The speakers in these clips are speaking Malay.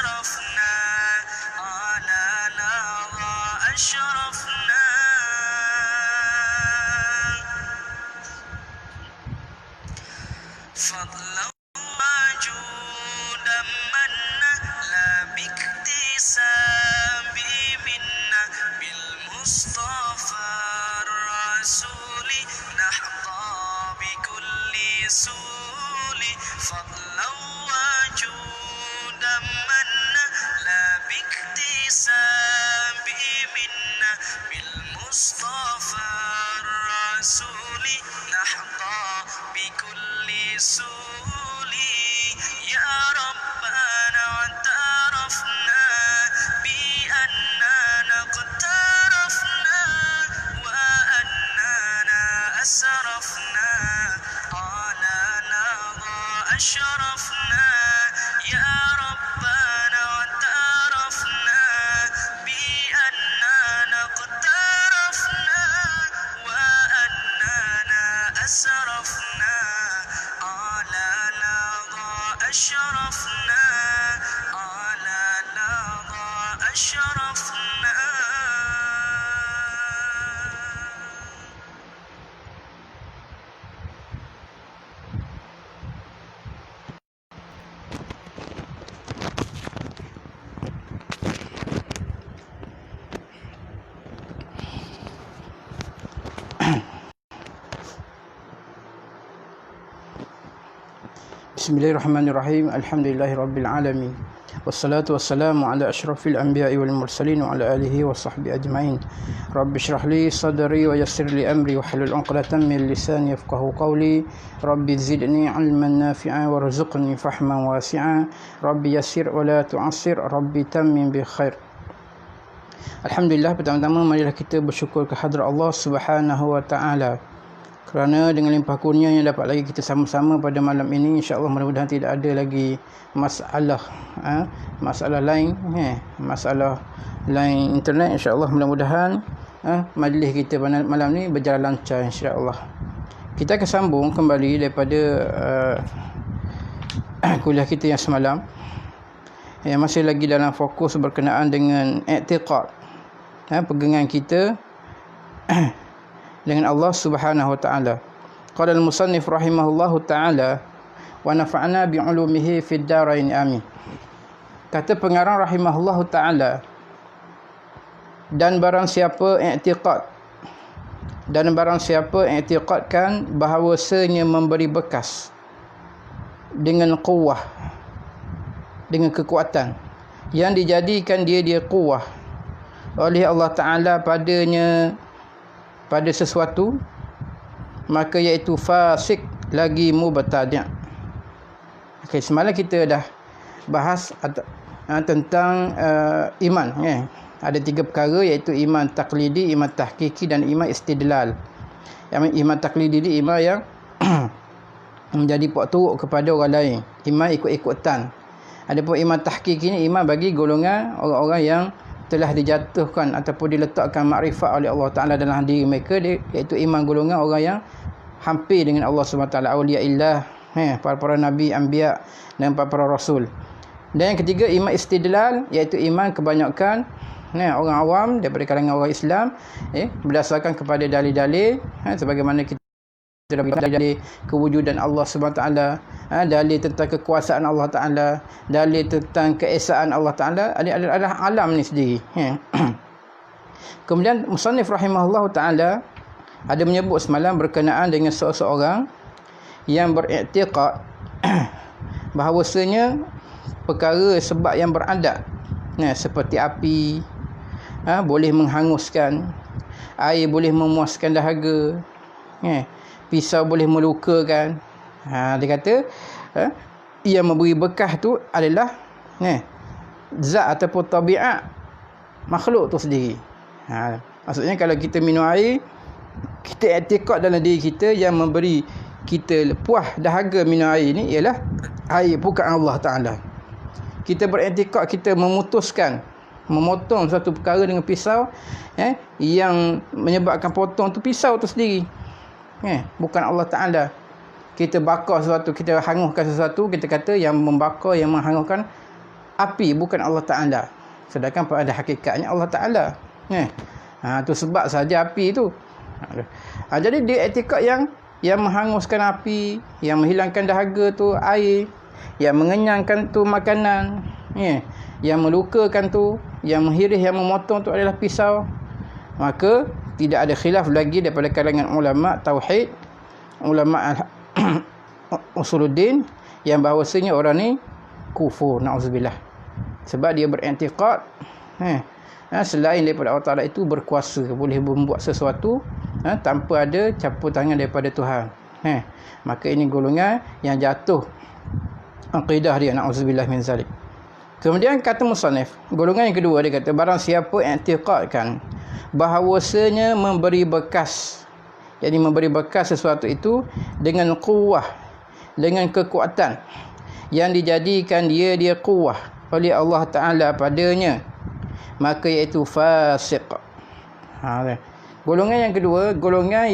أسرفنا على لظى أشرفنا فضلا وجودا منا لا باكتساب منا بالمصطفى الرسول نحظى بكل سول فضلا وجودا منا لا باكتساب منا بالمصطفى الرسول نحظى بكل سول يا ربنا اعترفنا بأننا اقترفنا وأننا أسرفنا على لظى أشرفنا يا ربنا اعترفنا بأننا اقترفنا وأننا أسرفنا على لظى أشرفنا على لظى أشرفنا Bismillahirrahmanirrahim. Alhamdulillahirabbil alamin. Wassalatu wassalamu ala asyrafil anbiya'i wal mursalin wa ala alihi wa sahbihi ajmain. Rabbi shrah li sadri wa yassir li amri wa hlul 'uqdatam min lisani yafqahu qawli. Rabbi zidni 'ilman nafi'an warzuqni fahman wasi'a. Rabbi yassir wa la tu'assir. Rabbi tammim bi khair. Alhamdulillah, pertama-tama marilah kita bersyukur kehadrat Allah Subhanahu wa taala. Kerana dengan limpah kurnia yang dapat lagi kita sama-sama pada malam ini, insya-Allah mudah-mudahan tidak ada lagi masalah masalah lain internet. Insya-Allah mudah-mudahan majlis kita pada malam ni berjalan lancar insya-Allah. Kita akan sambung kembali daripada kuliah kita yang semalam, yang masih lagi dalam fokus berkenaan dengan i'tiqad, pegangan kita dengan Allah Subhanahu wa taala. Qala al-musannif rahimahullahu taala wa nafa'na bi 'ulumihi fid darain amin. Kata pengarang rahimahullahu taala, dan barang siapa i'tiqadkan bahawasanya memberi bekas dengan quwwah, dengan kekuatan yang dijadikan dia quwwah oleh Allah taala pada sesuatu, maka iaitu fasik lagi mubtadi'. Okey, semalam kita dah bahas tentang iman, Ada 3 perkara, iaitu iman taklidi, iman tahqiqi dan iman istidlal. Iman taklidi ni iman yang menjadi puak turuk kepada orang lain, iman ikut-ikutan. Adapun iman tahqiqi ni iman bagi golongan orang-orang yang telah dijatuhkan ataupun diletakkan makrifat oleh Allah Ta'ala dalam diri mereka, iaitu iman golongan orang yang hampir dengan Allah SWT, awliyaillah, para nabi, anbiya dan para rasul. Dan yang ketiga, iman istidlal, iaitu iman kebanyakan orang awam daripada kalangan orang Islam, berdasarkan kepada dalil-dalil, sebagaimana kita dalil kewujudan Allah SWT, dalil tentang kekuasaan Allah Ta'ala, dalil tentang keesaan Allah Ta'ala, adalah alam ni sendiri. Kemudian musannif rahimahullah ta'ala ada menyebut semalam berkenaan dengan seseorang yang beriktiqad bahawasanya perkara sebab yang beradat, seperti api boleh menghanguskan, air boleh memuaskan dahaga, pisau boleh melukakan. Dia kata yang memberi bekas tu adalah zat ataupun tabiat makhluk tu sendiri. Maksudnya kalau kita minum air, kita i'tiqad dalam diri kita yang memberi kita puas dahaga minum air ni ialah air, bukan Allah Ta'ala. Kita beriktikad, kita memotong satu perkara dengan pisau, yang menyebabkan potong tu pisau tu sendiri, bukan Allah Ta'ala. Kita bakar sesuatu, kita hanguskan sesuatu, kita kata yang membakar, yang menghanguskan api, bukan Allah Ta'ala. Sedangkan pada hakikatnya Allah Ta'ala. Tu sebab saja api tu. Jadi dia etikad yang menghanguskan api, yang menghilangkan dahaga tu air, yang mengenyangkan tu makanan, yang melukakan tu, yang menghiris, yang memotong tu adalah pisau. Maka tidak ada khilaf lagi daripada kalangan ulama tauhid, ulama usuluddin, yang bahawasanya orang ni kufur, na'udzubillah. Sebab dia beriktikad selain daripada Allah Ta'ala itu berkuasa, boleh membuat sesuatu tanpa ada campur tangan daripada Tuhan. Maka ini golongan yang jatuh akidah dia, na'udzubillah min zalik. Kemudian kata musannif, golongan yang kedua, dia kata barang siapa i'tiqadkan bahawasanya memberi bekas, jadi memberi bekas sesuatu itu dengan quwwah, dengan kekuatan yang dijadikan dia quwwah oleh Allah Ta'ala padanya, maka iaitu fasiq. Golongan yang kedua, golongan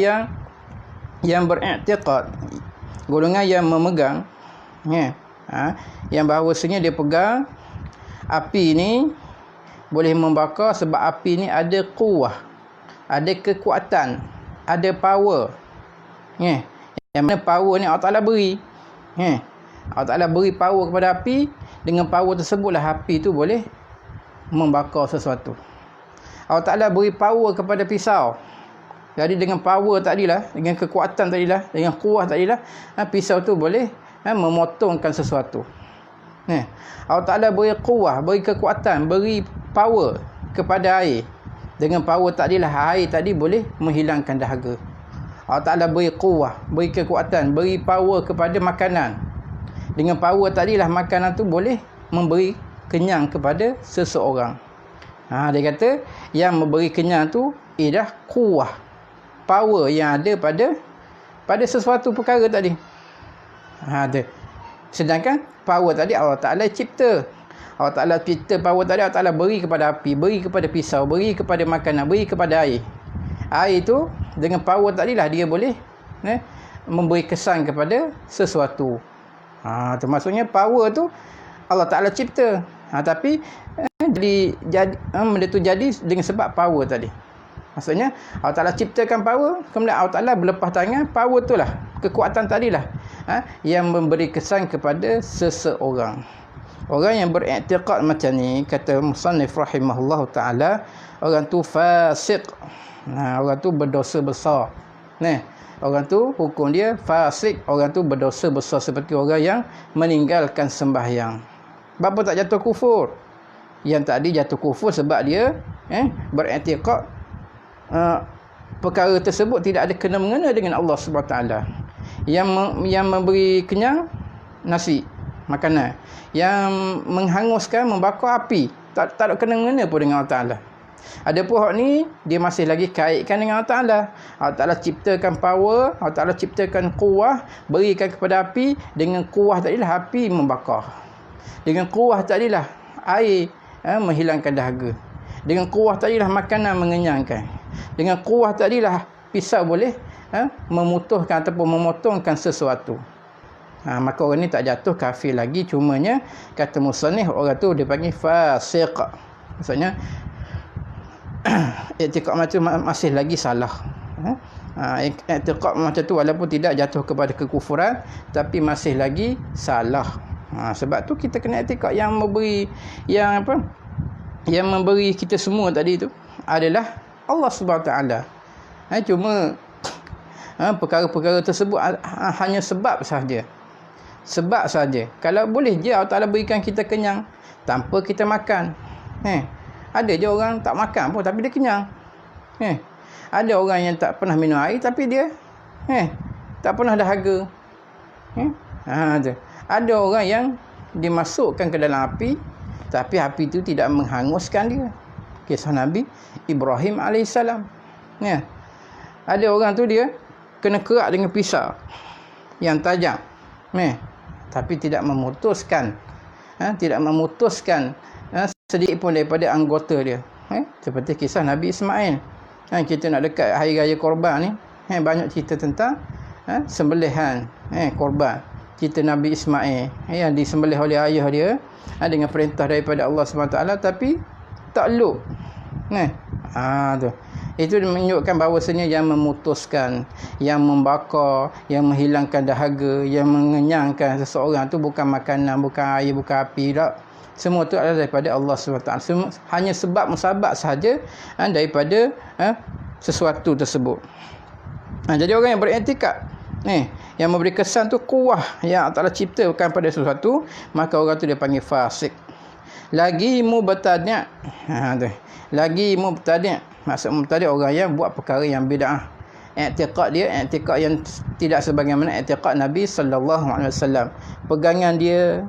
yang beriktikad, golongan yang memegang, yang bahawasanya dia pegang api ni boleh membakar sebab api ni ada quwwah, ada kekuatan, ada power. Yang mana power ni Allah Ta'ala beri. Allah Ta'ala beri power kepada api. Dengan power tersebutlah api tu boleh membakar sesuatu. Allah Ta'ala beri power kepada pisau. Jadi dengan power tadilah, dengan kekuatan tadilah, dengan kuah tadilah, pisau tu boleh memotongkan sesuatu. Allah Ta'ala beri kuah, beri kekuatan, beri power kepada air. Dengan power tadilah air tadi boleh menghilangkan dahaga. Allah Ta'ala beri kuah, beri kekuatan, beri power kepada makanan. Dengan power tadilah makanan tu boleh memberi kenyang kepada seseorang. Dia kata yang memberi kenyang tu ialah kuah, power yang ada pada sesuatu perkara tadi. Sedangkan power tadi Allah Ta'ala cipta. Allah Ta'ala cipta power tadi, Allah Ta'ala beri kepada api, beri kepada pisau, beri kepada makanan, beri kepada air. Air tu dengan power tadilah dia boleh memberi kesan kepada sesuatu. Termasuknya power tu Allah Ta'ala cipta. Tapi benda tu jadi dengan sebab power tadi. Maksudnya Allah Ta'ala ciptakan power, kemudian Allah Ta'ala berlepas tangan, power tu lah, kekuatan tadilah yang memberi kesan kepada seseorang. Orang yang beriktikad macam ni, kata musannif rahimahullah ta'ala, orang tu fasik. Orang tu berdosa besar. Orang tu hukum dia fasik, orang tu berdosa besar, seperti orang yang meninggalkan sembahyang. Bapa tak jatuh kufur? Yang tadi jatuh kufur sebab dia beriktikad perkara tersebut tidak ada kena-mengena dengan Allah Subhanahu Taala. Yang memberi kenyang nasi, makanan. Yang menghanguskan, membakar api, tak ada kena-mengena pun dengan Allah Taala. Ada pun hak ni dia masih lagi kaitkan dengan Allah Ta'ala. Allah Ta'ala ciptakan power, Allah Ta'ala ciptakan kuah, berikan kepada api. Dengan kuah tadilah api membakar. Dengan kuah tadilah air menghilangkan dahaga. Dengan kuah tadilah makanan mengenyangkan. Dengan kuah tadilah pisau boleh memutuskan ataupun memotongkan sesuatu. Maka orang ni tak jatuh kafir lagi. Cumanya kata musannif, orang tu dia panggil fasiq. Maksudnya i'tiqad macam masih lagi salah. I'tiqad macam tu walaupun tidak jatuh kepada kekufuran, tapi masih lagi salah. Sebab tu kita kena i'tiqad yang memberi, yang memberi kita semua tadi tu adalah Allah Subhanahu Taala. Cuma perkara-perkara tersebut hanya sebab sahaja. Sebab saja. Kalau boleh je Allah Ta'ala berikan kita kenyang tanpa kita makan. Ada je orang tak makan pun tapi dia kenyang. Ada orang yang tak pernah minum air tapi dia tak pernah dahaga. Ada orang yang dimasukkan ke dalam api tapi api itu tidak menghanguskan dia. Kisah Nabi Ibrahim AS. Ada orang tu dia kena kerak dengan pisau yang tajam, tapi tidak memutuskan sedikit pun daripada anggota dia. Seperti kisah Nabi Ismail. Kita nak dekat hari raya korban ni, banyak cerita tentang sembelihan korban. cerita Nabi Ismail yang disembelih oleh ayah dia dengan perintah daripada Allah SWT, tapi tak elok. Tu. Itu menunjukkan bahawasanya yang memutuskan, yang membakar, yang menghilangkan dahaga, yang mengenyangkan seseorang tu bukan makanan, bukan air, bukan api tak. Semua tu adalah daripada Allah SWT. Hanya sebab musabab sahaja daripada sesuatu tersebut. Jadi orang yang beriktikad yang memberi kesan tu kuah yang Allah Ta'ala ciptakan pada sesuatu, maka orang tu dia panggil fasik. Lagi mubtadi'. Lagi mubtadi'. Maksud mubtadi' orang yang buat perkara yang bid'ah. I'tiqad dia i'tiqad yang tidak sebagaimana i'tiqad Nabi sallallahu alaihi wasallam. Pegangan dia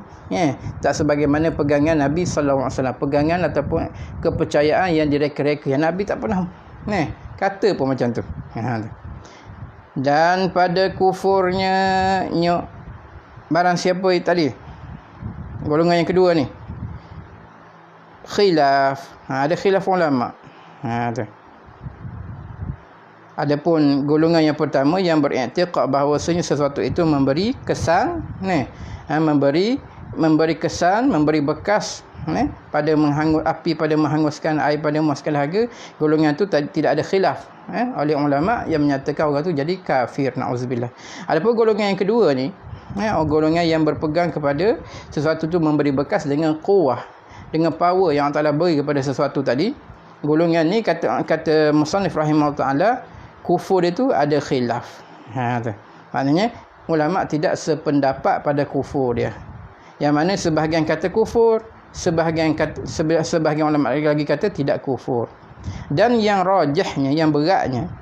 tak sebagaimana pegangan Nabi sallallahu alaihi wasallam. Pegangan ataupun kepercayaan yang direka-reka yang Nabi tak pernah kata pun macam tu. Dan pada kufurnya barang siapa tadi, golongan yang kedua ni, khilaf. Ada khilaf ulama. Tu. Adapun golongan yang pertama yang beriktikad bahawasanya sesuatu itu memberi kesan, memberi kesan, memberi bekas pada menghanguskan api, pada menghanguskan air, pada memuaskan dahaga, golongan itu tidak ada khilaf oleh ulama yang menyatakan orang itu jadi kafir, na'udzubillah. Adapun golongan yang kedua ni, golongan yang berpegang kepada sesuatu itu memberi bekas dengan kuwah, dengan power yang Allah Ta'ala beri kepada sesuatu tadi. Golongan ni kata musannif rahimahullah ta'ala, kufur itu ada khilaf. Maknanya ulama tidak sependapat pada kufur dia. Yang mana sebahagian kata kufur, sebahagian ulama lagi kata tidak kufur. Dan yang rajahnya, yang beratnya,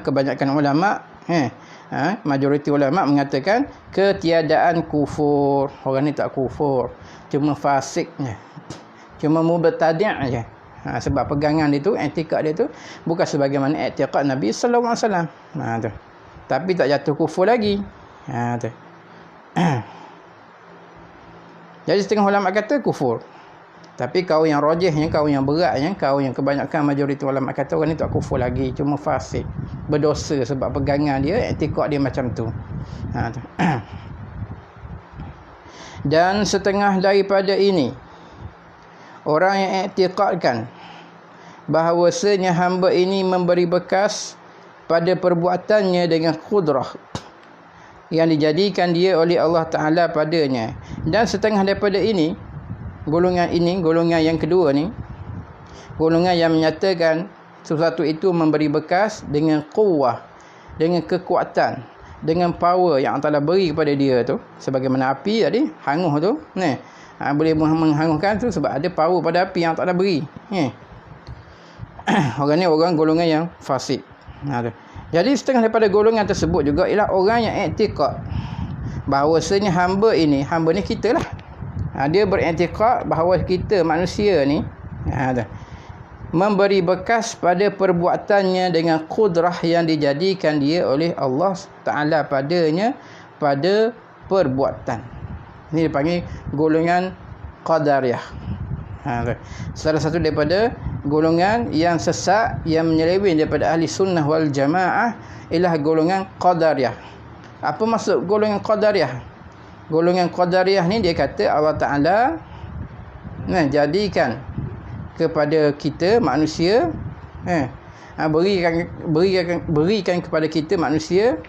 kebanyakan ulama, majoriti ulama mengatakan ketiadaan kufur. Orang ni tak kufur, cuma fasiknya, cuma mubtadi' aja. Sebab pegangan dia tu, i'tikad dia tu bukan sebagaimana i'tikad Nabi sallallahu alaihi wasallam. Tu. Tapi tak jatuh kufur lagi. Tu. Jadi setengah ulama kata kufur. Tapi kaum yang rajihnya, kaum yang beratnya, kaum yang kebanyakan majoriti ulama kata orang ni tak kufur lagi, cuma fasik, berdosa sebab pegangan dia, i'tikad dia macam tu. Tu. Dan setengah daripada ini, orang yang i'tiqadkan bahawasanya hamba ini memberi bekas pada perbuatannya dengan qudrah yang dijadikan dia oleh Allah Ta'ala padanya. Dan setengah daripada ini, golongan yang kedua ni, golongan yang menyatakan sesuatu itu memberi bekas dengan quwah, dengan kekuatan, dengan power yang Allah Ta'ala beri kepada dia tu. Sebagaimana api tadi, hangus tu, boleh menghanguskan tu sebab ada power pada api yang tak ada beri. Orang ni orang golongan yang fasik. Jadi setengah daripada golongan tersebut juga ialah orang yang i'tikad bahawasanya hamba ni kita lah. Dia beriktikad bahawa kita manusia ni memberi bekas pada perbuatannya dengan kudrah yang dijadikan dia oleh Allah Ta'ala padanya pada perbuatan. Ini dipanggil golongan qadariyah. Salah satu daripada golongan yang sesat, yang menyeleweng daripada ahli sunnah wal jamaah ialah golongan qadariyah. Apa maksud golongan qadariyah? Golongan qadariyah ni dia kata Allah Ta'ala jadikan kepada kita manusia, berikan kepada kita manusia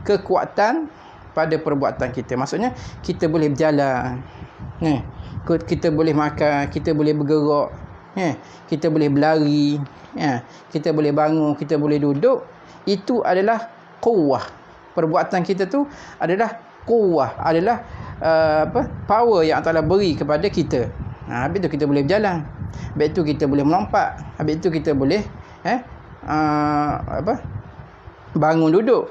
kekuatan pada perbuatan kita. Maksudnya kita boleh berjalan, kita boleh makan, kita boleh bergerak, kita boleh berlari, kita boleh bangun, kita boleh duduk. Itu adalah quwwah. Perbuatan kita tu adalah quwwah, adalah power yang Allah beri kepada kita. Habis tu kita boleh berjalan, habis tu kita boleh melompat, habis tu kita boleh bangun duduk.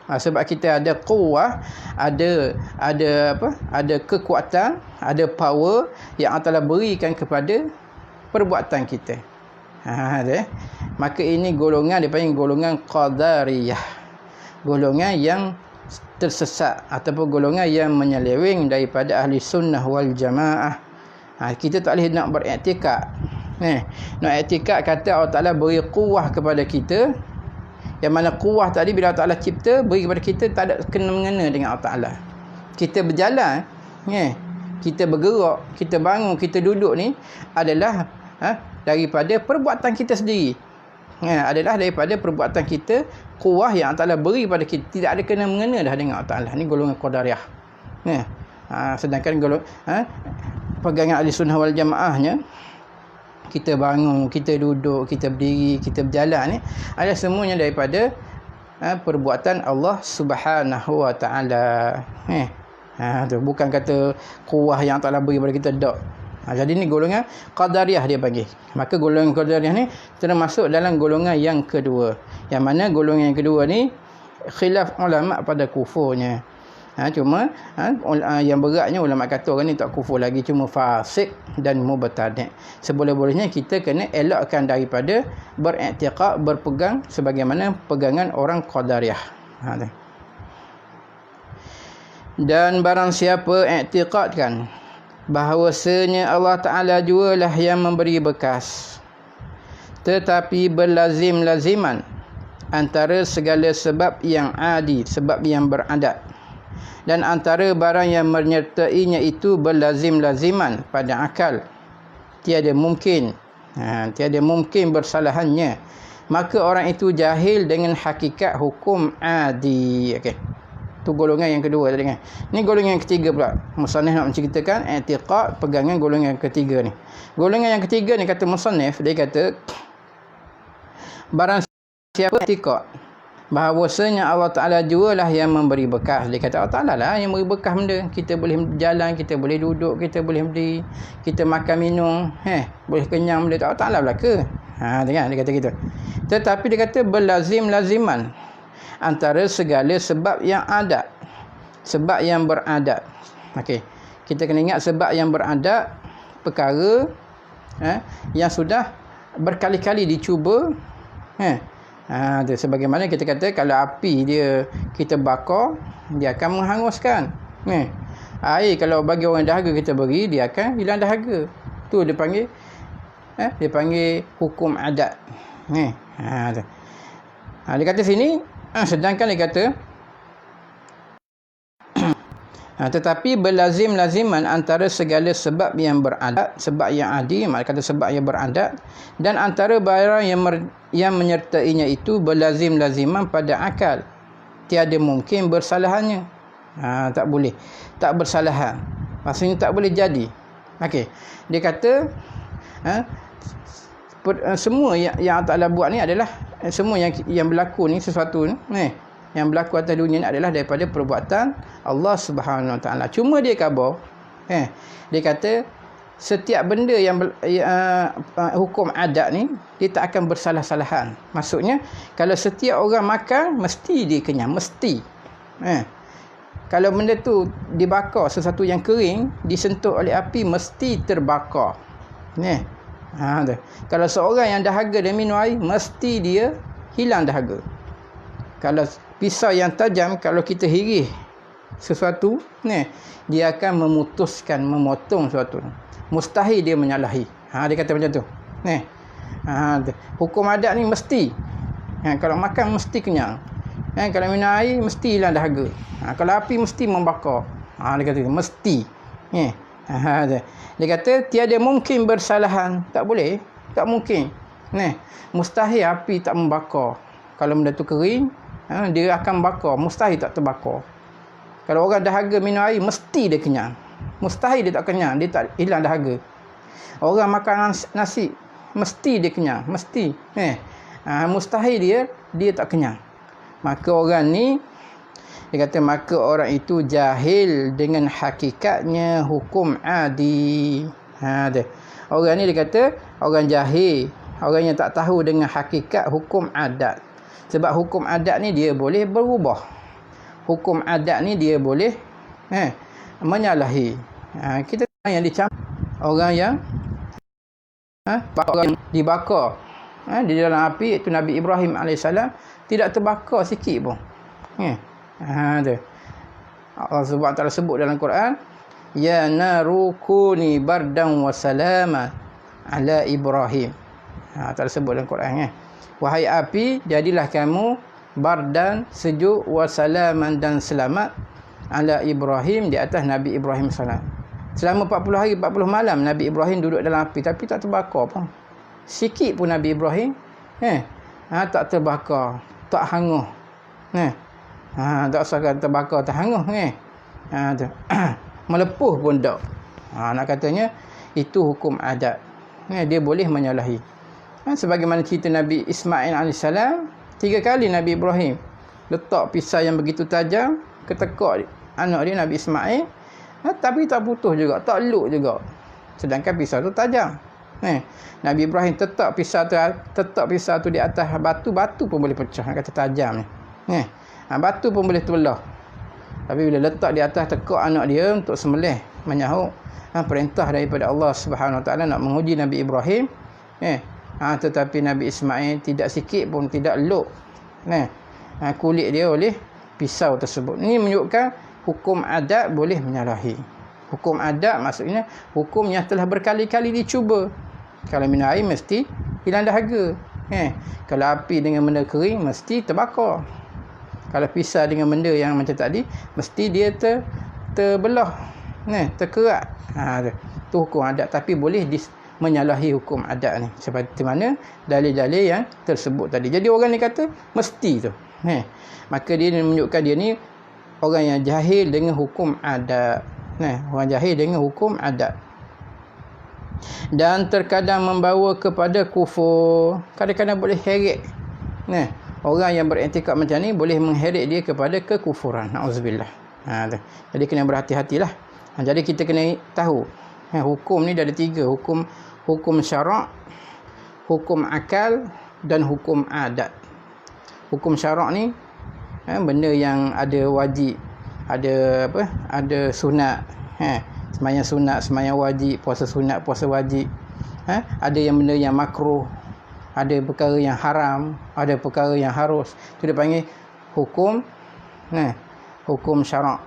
Sebab kita ada quwwah, ada kekuatan, ada power yang Allah berikan kepada perbuatan kita. Maka ini golongan dipanggil golongan qadariyah. Golongan yang tersesat ataupun golongan yang menyeleweng daripada ahli sunnah wal jamaah. Kita tak boleh nak beriktikad. Nak iktikad kata Allah Ta'ala beri quwwah kepada kita. Yang mana kuwah tadi bila Allah Ta'ala cipta, beri kepada kita, tak ada kena-mengena dengan Allah Ta'ala. kita berjalan, kita bergerak, kita bangun, kita duduk ni adalah daripada perbuatan kita sendiri. Adalah daripada perbuatan kita, kuah yang Allah Ta'ala beri pada kita. Tidak ada kena-mengena dah dengan Allah Ta'ala. Ni golongan Qadariyah. Sedangkan pegangan Ahli Sunnah wal Jamaahnya, kita bangun, kita duduk, kita berdiri, kita berjalan ni adalah semuanya daripada perbuatan Allah Subhanahu wa Ta'ala. Tu bukan kata kuah yang Allah Ta'ala beri pada kita, tak. Jadi ni golongan Qadariyah dia panggil. Maka golongan Qadariyah ni termasuk dalam golongan yang kedua. Yang mana golongan yang kedua ni khilaf ulama pada kufurnya. Cuma yang beratnya ulama kata orang ni tak kufur lagi, cuma fasik dan mubtadi'. Seboleh-bolehnya kita kena elakkan daripada beriktikad, berpegang sebagaimana pegangan orang Qadariyah. Dan barang siapa iktikadkan bahawasanya Allah Ta'ala jualah yang memberi bekas, tetapi berlazim-laziman antara segala sebab yang adi, sebab yang beradat, dan antara barang yang menyertainya itu berlazim-laziman pada akal, tiada mungkin bersalahannya, maka orang itu jahil dengan hakikat hukum adi. Okey, tu golongan yang kedua tadi kan. Ni golongan yang ketiga pula. Musannif nak menceritakan i'tiqad, pegangan golongan yang ketiga ni. Golongan yang ketiga ni kata musannif, dia kata barang siapa i'tiqad bahawasanya Allah Ta'ala jualah yang memberi bekas. Dia kata Allah Ta'ala lah yang memberi bekas benda. Kita boleh berjalan, kita boleh duduk, kita boleh berdiri, kita makan minum, boleh kenyang benda tu Allah Ta'ala belaka. Dia kata gitu. Tetapi dia kata berlazim-laziman antara segala sebab yang adat, sebab yang beradat. Okey, kita kena ingat sebab yang beradat, perkara yang sudah berkali-kali dicuba. Sebagaimana kita kata kalau api dia kita bakar, dia akan menghanguskan. Air kalau bagi orang dahaga kita beri, dia akan hilang dahaga. Tu dia panggil dia panggil hukum adat. Dia kata sini, sedangkan dia kata tetapi berlazim-laziman antara segala sebab yang beradat, sebab yang adi, maksud kata sebab yang beradat, dan antara barang yang menyertainya itu berlazim-laziman pada akal, tiada mungkin bersalahannya. Tak boleh, tak bersalahan, maksudnya tak boleh jadi. Okey, dia kata semua yang Allah buat ni adalah semua yang berlaku ni, sesuatu ni yang berlaku atas dunia ni adalah daripada perbuatan Allah Subhanahu Wa Taala. Cuma dia khabar, dia kata setiap benda yang hukum adat ni dia tak akan bersalah-salahan. Maksudnya kalau setiap orang makan mesti dia kenyang, mesti. Kalau benda tu dibakar, sesuatu yang kering disentuh oleh api mesti terbakar. Kalau seorang yang dahaga dan minum air, mesti dia hilang dahaga. Kalau pisau yang tajam, kalau kita hirih sesuatu, dia akan memutuskan, memotong sesuatu. Mustahil dia menyalahi. Dia kata macam tu. Hukum adat ni mesti. Kalau makan mesti kenyang. Kalau minum air mesti hilang dahaga. Kalau api mesti membakar. Dia kata mesti. Dia kata tiada mungkin bersalahan. Tak boleh, tak mungkin. Mustahil api tak membakar. Kalau benda tu kering, dia akan bakar, mustahil tak terbakar. Kalau orang dahaga minum air, mesti dia kenyang. Mustahil dia tak kenyang, dia tak hilang dahaga. Orang makan nasi, mesti dia kenyang, mesti. Mustahil dia tak kenyang. Maka orang ni, dia kata maka orang itu jahil dengan hakikatnya hukum adi. Orang ni dia kata orang jahil, orang yang tak tahu dengan hakikat hukum adat. Sebab hukum adat ni dia boleh berubah. Hukum adat ni dia boleh menyalahi. Kita yang dicampur, orang yang orang yang dibakar di dalam api, iaitu Nabi Ibrahim AS, tidak terbakar sikit pun. Allah SWT sebut dalam Quran, ya naru kuni bardan wa salama ala Ibrahim. Tak sebut dalam Quran. Wahai api, jadilah kamu bardan, sejuk, wa salaman, dan selamat ala Ibrahim, di atas Nabi Ibrahim salam. Selama 40 hari 40 malam Nabi Ibrahim duduk dalam api, tapi tak terbakar pun. Sikit pun Nabi Ibrahim tak terbakar, tak hangus. Tak usah kata terbakar, tak hangus tu. Melepuh pun tak. Nak katanya itu hukum adat. Dia boleh menyalahi. Sebagaimana cerita Nabi Ismail AS, 3 kali Nabi Ibrahim letak pisau yang begitu tajam ketekak anak dia Nabi Ismail, tapi tak putus juga, tak luk juga. Sedangkan pisau tu tajam. Nabi Ibrahim tetap pisau tu di atas batu pun boleh pecah, kata tajam ni. Batu pun boleh terbelah. Tapi bila letak di atas tekak anak dia untuk sembelih, menyahut perintah daripada Allah Subhanahu Wa Taala nak menguji Nabi Ibrahim. Tetapi Nabi Ismail tidak sikit pun tidak luk kulit dia oleh pisau tersebut. Ini menunjukkan hukum adat boleh menyalahi. Hukum adat maksudnya hukum yang telah berkali-kali dicuba. Kalau minum air mesti hilang dahaga. Kalau api dengan benda kering mesti terbakar. Kalau pisau dengan benda yang macam tadi mesti dia terbelah, terkerat. Itu hukum adat, tapi boleh menyalahi hukum adat ni, seperti mana dalil-dalil yang tersebut tadi. Jadi orang ni kata mesti tu. Maka dia menunjukkan dia ni orang yang jahil dengan hukum adat. Orang jahil dengan hukum adat. Dan terkadang membawa kepada kufur. Kadang-kadang boleh heret. Orang yang beriktikad macam ni boleh mengheret dia kepada kekufuran. Na'udzubillah. Jadi kena berhati-hatilah. Jadi kita kena tahu hukum ni ada 3. Hukum syarak, hukum akal dan hukum adat. Hukum syarak ni benda yang ada wajib, ada sunat, sembahyang sunat, sembahyang wajib, puasa sunat, puasa wajib. Ada yang benda yang makruh, ada perkara yang haram, ada perkara yang harus. Itu dia panggil hukum hukum syarak.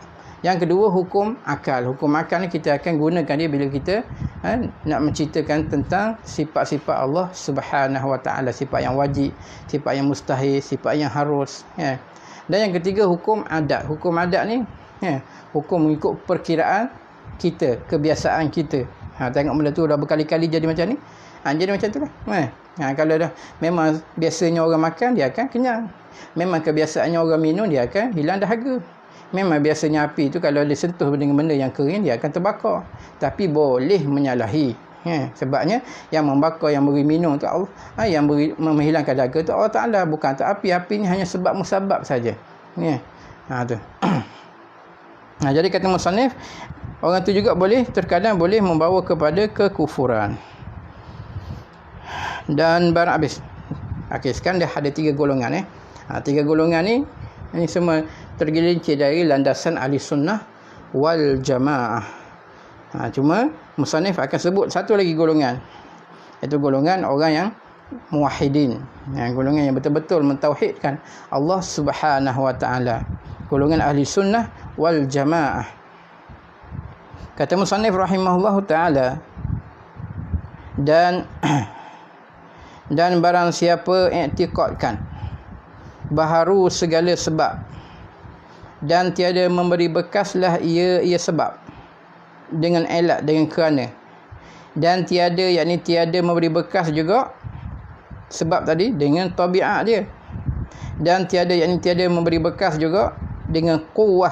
Yang kedua hukum akal. Hukum akal ni kita akan gunakan dia bila kita nak menceritakan tentang sifat-sifat Allah Subhanahu Wa Taala, sifat yang wajib, sifat yang mustahil, sifat yang harus. Dan yang ketiga hukum adat. Hukum adat ni hukum mengikut perkiraan kita, kebiasaan kita. Tengok benda tu dah berkali-kali jadi macam ni. Jadi macam tu lah. Kalau dah memang biasanya orang makan, dia akan kenyang. Memang kebiasaannya orang minum, dia akan hilang dahaga. Memang biasanya api tu kalau dia sentuh dengan benda yang kering, dia akan terbakar. Tapi boleh menyalahi. Sebabnya yang membakar, yang beri minum tu Allah, yang beri menghilangkan dahaga tu Allah Ta'ala, bukan tu api. Api ni hanya sebab musabab saja. Tu. Jadi kata musannif, orang tu juga boleh, terkadang boleh membawa kepada kekufuran. Dan barang habis. Sekarang dah ada 3 golongan. 3 golongan ni semua tergelincir dari landasan ahli sunnah wal jamaah. Cuma musannif akan sebut satu lagi golongan, iaitu golongan orang yang muwahhidin, golongan yang betul-betul mentauhidkan Allah Subhanahu Wa Taala, golongan ahli sunnah wal jamaah. Kata musannif rahimahullahu taala, dan barang siapa i'tiqadkan baharu segala sebab dan tiada memberi bekaslah ia sebab dengan elat, dengan kerana, dan tiada, yakni tiada memberi bekas juga sebab tadi dengan tabiat dia, dan tiada, yakni tiada memberi bekas juga dengan quwwah,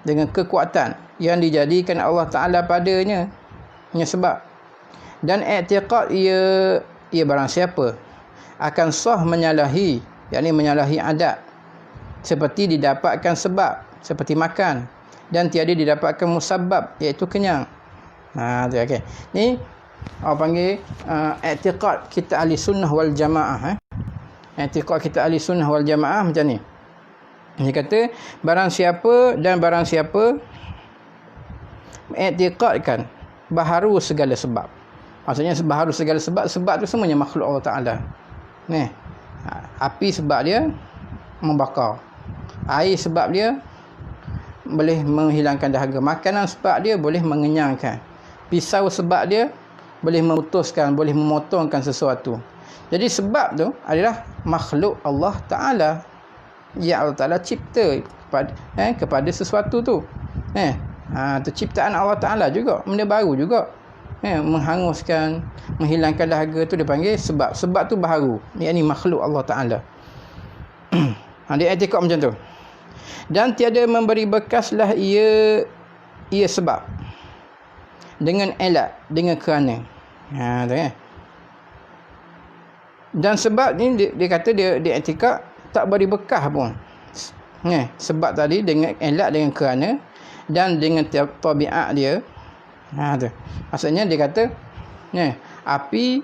dengan kekuatan yang dijadikan Allah Ta'ala padanya sebab. Dan i'tiqad ia barang siapa akan sah menyalahi, yakni menyalahi adat, seperti didapatkan sebab, seperti makan, dan tiada didapatkan musabab, iaitu kenyang. Okay. Ni orang panggil i'tiqad kita ahli sunnah wal jamaah. I'tiqad kita ahli sunnah wal jamaah macam ni. Dia kata barang siapa i'tiqadkan baharu segala sebab. Maksudnya baharu segala sebab tu semuanya makhluk Allah Ta'ala. Api sebab dia membakar, air sebab dia boleh menghilangkan dahaga, makanan sebab dia boleh mengenyangkan, pisau sebab dia boleh memutuskan, boleh memotongkan sesuatu. Jadi sebab tu adalah makhluk Allah Ta'ala, yang Allah Ta'ala cipta kepada sesuatu tu. Tu ciptaan Allah Ta'ala juga, benda baru juga. Menghanguskan, menghilangkan dahaga tu dipanggil sebab. Sebab tu baharu, yakni makhluk Allah Ta'ala. Dia i'tikad macam tu. Dan tiada memberi bekaslah ia sebab dengan elat, dengan kerana. Tu kan. Dan sebab ni dia kata dia i'tikad tak beri bekas pun. Sebab tadi dengan elat, dengan kerana, dan dengan tabiat dia. Tu. Maksudnya dia kata api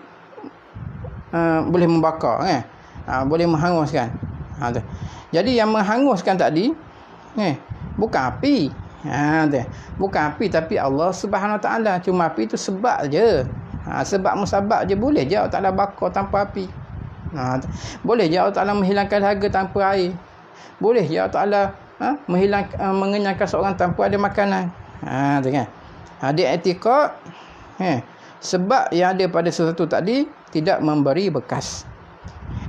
boleh membakar, boleh menghanguskan. Tu. Jadi yang menghanguskan tadi bukan api. Tu. Bukan api, tapi Allah Subhanahu Wa Taala. Cuma api itu sebab je. Sebab musabab je. Boleh je Allah Taala bakar tanpa api. Boleh je Allah Taala menghilangkan dahaga tanpa air. Boleh je Allah Taala mengenyangkan seorang tanpa ada makanan. Tu kan. Dia i'tikad sebab yang ada pada sesuatu tadi tidak memberi bekas.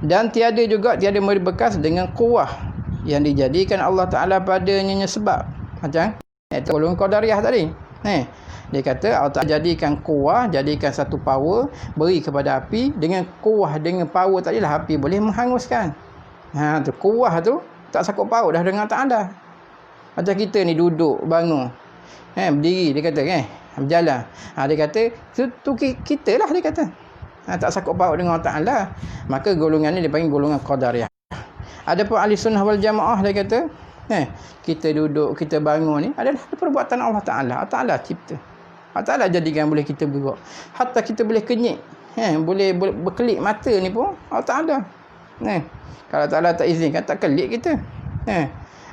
Dan tiada memberi bekas dengan kuah yang dijadikan Allah Ta'ala padanya sebab. Macam golongan Qadariyah tadi. Dia kata Allah Ta'ala jadikan kuah, jadikan satu power, beri kepada api. Dengan kuah, dengan power tadilah api boleh menghanguskan. Tu kuah tu tak sakut paut dah dengan Ta'ala. Macam kita ni duduk, bangun, berdiri, dia kata berjalan. Dia kata tu kita lah, dia kata. Tak sakut paut dengan Allah Ta'ala. Maka golongan ni dia panggil golongan Qadariyah. Adapun ahli sunnah wal jamaah, dia kata kita duduk, kita bangun ni adalah perbuatan Allah Ta'ala. Allah Ta'ala cipta. Allah Ta'ala jadikan boleh kita bergerak. Hatta kita boleh kenyik, boleh berkelip mata ni pun Allah Ta'ala. Kalau Allah Ta'ala tak izinkan, tak kelip kita.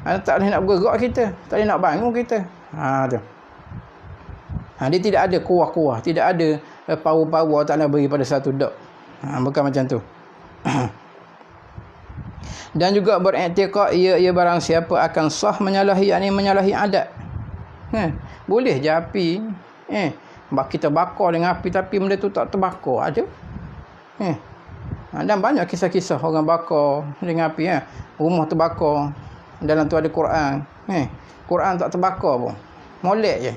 Tak boleh nak bergerak kita, tak boleh nak bangun kita. Tu. Dia tidak ada kuah-kuah, tidak ada power-power Allah Ta'ala beri pada satu dok. Bukan macam tu. Dan juga beriktikad ia barang siapa akan sah menyalahi, yakni menyalahi adat. Boleh je api kita bakar dengan api, tapi benda tu tak terbakar. Ada. Dan banyak kisah-kisah orang bakar dengan api. Rumah terbakar. Dalam tu ada Quran. Quran tak terbakar pun. Molek je.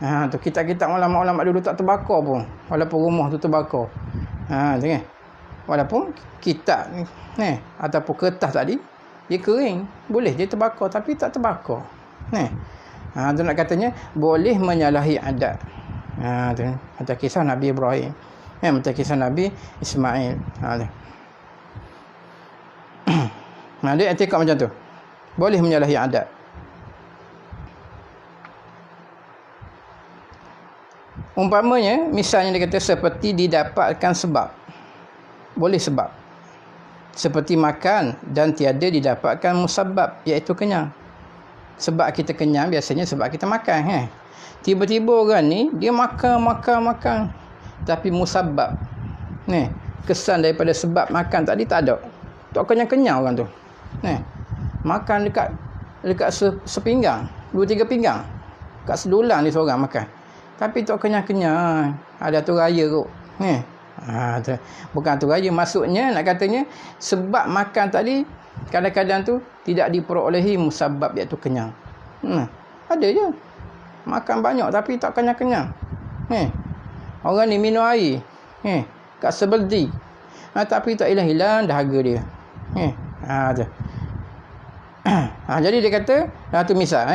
Tu kitab-kitab ulama-ulama dulu tak terbakar pun, walaupun rumah tu terbakar. Tengok. Walaupun kitab ataupun kertas tadi dia kering, boleh dia terbakar, tapi tak terbakar. Tu nak katanya boleh menyalahi adat. Tu macam kisah Nabi Ibrahim, macam kisah Nabi Ismail. Dia i'tikad macam tu, boleh menyalahi adat. Umpamanya, misalnya dia kata seperti didapatkan sebab. Boleh sebab. Seperti makan dan tiada didapatkan musabab, iaitu kenyang. Sebab kita kenyang biasanya sebab kita makan. Tiba-tiba orang ni dia makan, tapi musabab, kesan daripada sebab makan tadi tak ada. Tak kenyang-kenyang orang tu. Makan dekat sepinggang, 2-3 pinggang. Kat sedulang ni seorang makan, tapi tak kenyang-kenyang. Ada tu raya kot. Bukan tu raya. Maksudnya nak katanya sebab makan tadi kadang-kadang tu tidak diperolehi musabab, iaitu kenyang. Ada je makan banyak tapi tak kenyang-kenyang. Orang ni minum air kat sebeldi, tapi tak hilang-hilang dahaga dia. Jadi dia kata tu misal.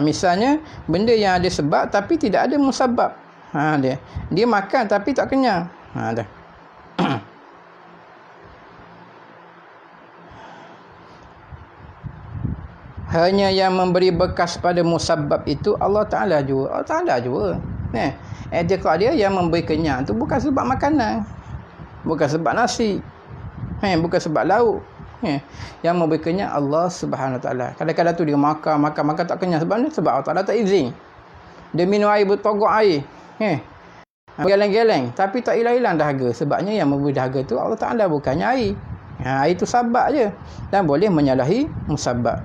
Misalnya benda yang ada sebab tapi tidak ada musabab. Dia makan tapi tak kenyang. Hanya yang memberi bekas pada musabab itu Allah Ta'ala juga. Allah Ta'ala juga. I'tikad dia yang memberi kenyang tu bukan sebab makanan, bukan sebab nasi, bukan sebab lauk. Yang memberi kenyang Allah Subhanahu Wa Ta'ala. Kadang-kadang tu dia makan tak kenyang. Sebab ni sebab Allah Ta'ala tak izin. Dia minum air bertogok air, geleng-geleng, tapi tak hilang-hilang dahaga. Sebabnya yang memberi dahaga tu Allah Ta'ala, bukannya air. Itu sabab je, dan boleh menyalahi musabab.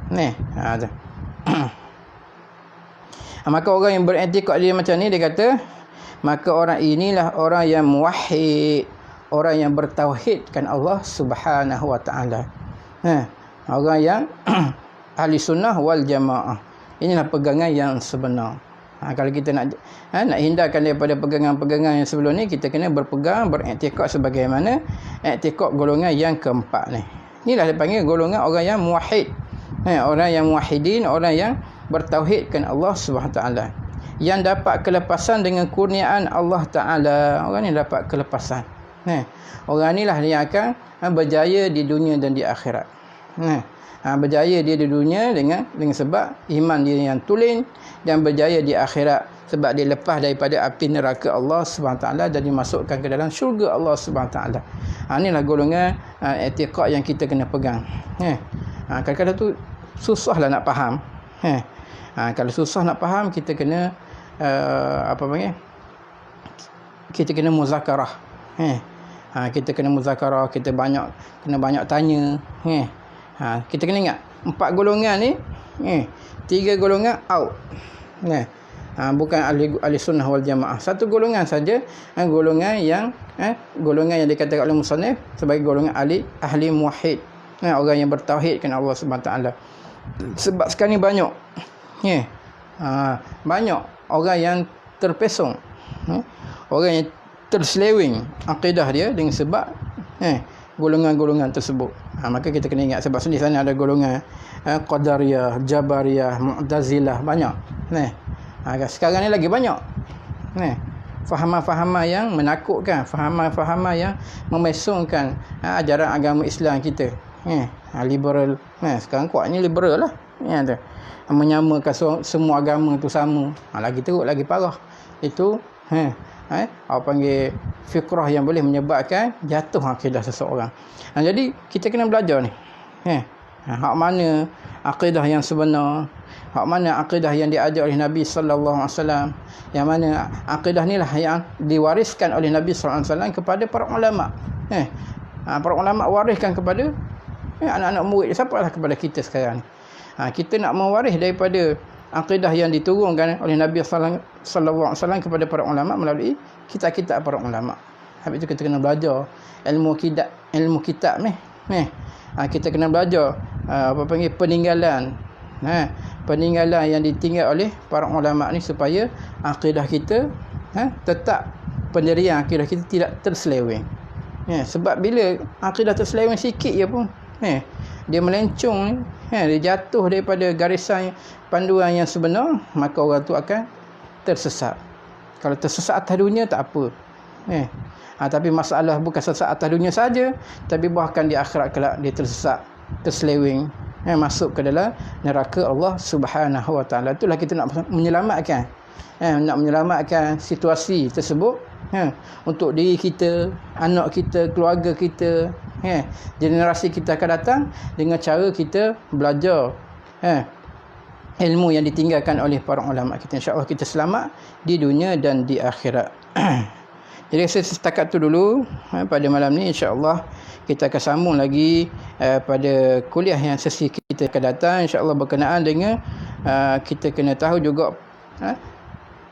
Maka orang yang beriktikad dia macam ni, dia kata maka orang inilah orang yang muwahhid, orang yang bertauhidkan Allah Subhanahu Wa Ta'ala. Orang yang ahli sunnah wal jamaah. Inilah pegangan yang sebenar. Kalau kita nak hindarkan daripada pegangan-pegangan yang sebelum ni, kita kena berpegang, beriktikad sebagaimana iktikad golongan yang keempat ni. Inilah dipanggil golongan orang yang muwahhid. Orang yang muwahhidin, orang yang bertauhidkan Allah Subhanahu taala. Yang dapat kelepasan dengan kurniaan Allah Taala. Orang ni dapat kelepasan. Orang inilah yang akan berjaya di dunia dan di akhirat. Berjaya dia di dunia dengan sebab iman dia yang tulen, dan berjaya di akhirat sebab dia lepas daripada api neraka Allah Subhanahu taala dan dimasukkan ke dalam syurga Allah Subhanahu taala. Inilah golongan i'tiqad yang kita kena pegang. Kadang-kadang tu susahlah nak faham. Kalau susah nak faham, kita kena kita kena muzakarah. Kita kena muzakarah, kita kena banyak tanya. Kita kena ingat 4 golongan ni, 3 golongan out. Bukan ahli sunnah wal jamaah. Satu golongan saja, golongan yang dikatakan oleh musannif sebagai golongan ahli muwahhid. Orang yang bertauhidkan Allah Subhanahu taala. Sebab sekarang ni banyak orang yang terpesong, orang yang terseleweng akidah dia dengan sebab golongan-golongan tersebut. Maka kita kena ingat, sebab di sana ada golongan Qadariyah, Jabariyah, Mu'tazilah, banyak. Sekarang ni lagi banyak. Fahaman-fahaman yang menakutkan, fahaman-fahaman yang memesongkan ajaran agama Islam kita. Liberal. Sekarang kuatnya liberal lah. Menyamakan semua agama tu sama. Lagi teruk, lagi parah. Itu apa panggil fikrah yang boleh menyebabkan jatuh akidah seseorang. Jadi kita kena belajar ni. Hak mana akidah yang sebenar, hak mana akidah yang diajar oleh Nabi sallallahu alaihi wasallam, yang mana akidah inilah yang diwariskan oleh Nabi sallallahu alaihi wasallam kepada para ulama. Para ulama wariskan kepada anak-anak murid. Sampailah kepada kita sekarang ni. Kita nak mewaris daripada akidah yang diturunkan oleh Nabi sallallahu alaihi wasallam kepada para ulama melalui kitab-kitab para ulama. Habis itu kita kena belajar ilmu kitab ni. Kita kena belajar peninggalan yang ditinggal oleh para ulama ni, supaya akidah kita tetap, pendirian akidah kita tidak terseleweng. Sebab bila akidah terseleweng sikit je pun, dia melencong, dia jatuh daripada garisan panduan yang sebenar, maka orang tu akan tersesat. Kalau tersesat atas dunia tak apa. Tapi masalah bukan sesat atas dunia saja, tapi bahkan di akhirat kelak dia tersesat, terseleweng, masuk ke dalam neraka Allah Subhanahu wa taala. Itulah kita nak menyelamatkan. Nak menyelamatkan situasi tersebut untuk diri kita, anak kita, keluarga kita, generasi kita akan datang, dengan cara kita belajar ilmu yang ditinggalkan oleh para ulama kita. InsyaAllah kita selamat di dunia dan di akhirat. Jadi saya setakat tu dulu pada malam ni. InsyaAllah kita akan sambung lagi pada kuliah yang sesi kita akan datang. InsyaAllah berkenaan dengan kita kena tahu juga,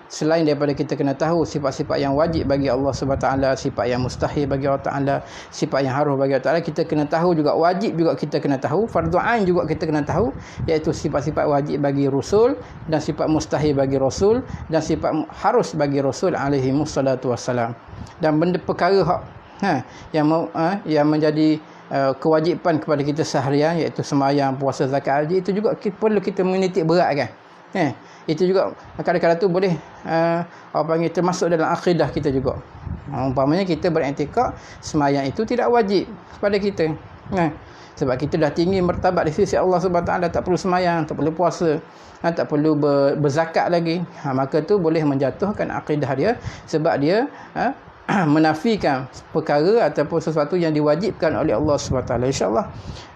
selain daripada kita kena tahu sifat-sifat yang wajib bagi Allah Subhanahu taala, sifat yang mustahil bagi Allah Taala, sifat yang harus bagi Allah Taala, kita kena tahu juga, wajib juga kita kena tahu, fardu ain juga kita kena tahu, iaitu sifat-sifat wajib bagi Rasul dan sifat mustahil bagi Rasul dan sifat harus bagi Rasul alaihi wassalatu wassalam. Dan benda perkara yang menjadi kewajipan kepada kita seharian, iaitu sembahyang, puasa, zakat, haji, itu juga perlu kita menitik beratkan. Itu juga kadang-kadang tu boleh termasuk dalam akidah kita juga. Umpamanya kita beriktikad sembahyang itu tidak wajib kepada kita. Sebab kita dah tinggi martabat di sisi Allah Subhanahu taala, tak perlu sembahyang, tak perlu puasa, tak perlu berzakat lagi. Maka tu boleh menjatuhkan akidah dia, sebab dia menafikan perkara ataupun sesuatu yang diwajibkan oleh Allah Subhanahu taala. Insya-Allah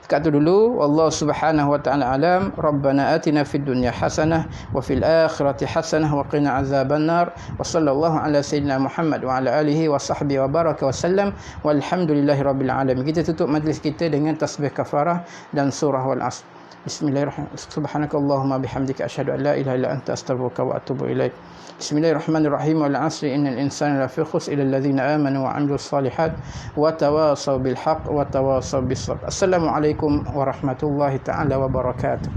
dekat tu dulu. Allah Subhanahu wa taala alam. Rabbana atina fid dunya hasanah wa fil akhirati hasanah wa qina azabannar. Wa sallallahu ala sayyidina Muhammad wa ala alihi wa sahbihi wa baraka wa sallam. Walhamdulillahirabbil alamin. Kita tutup majlis kita dengan tasbih kafarah dan surah wal asr. Bismillahirrahmanirrahim. Subhanakallahumma bihamdika asyhadu an la ilaha illa anta astaghfiruka wa atubu ilaik. Bismillahirrahmanirrahim. Wal 'asri innal insana lafi khusr illa alladhina amanu wa 'amilus solihat wa tawasaw bil haqq wa tawasaw bis sabr. Assalamualaikum warahmatullahi taala wabarakatuh.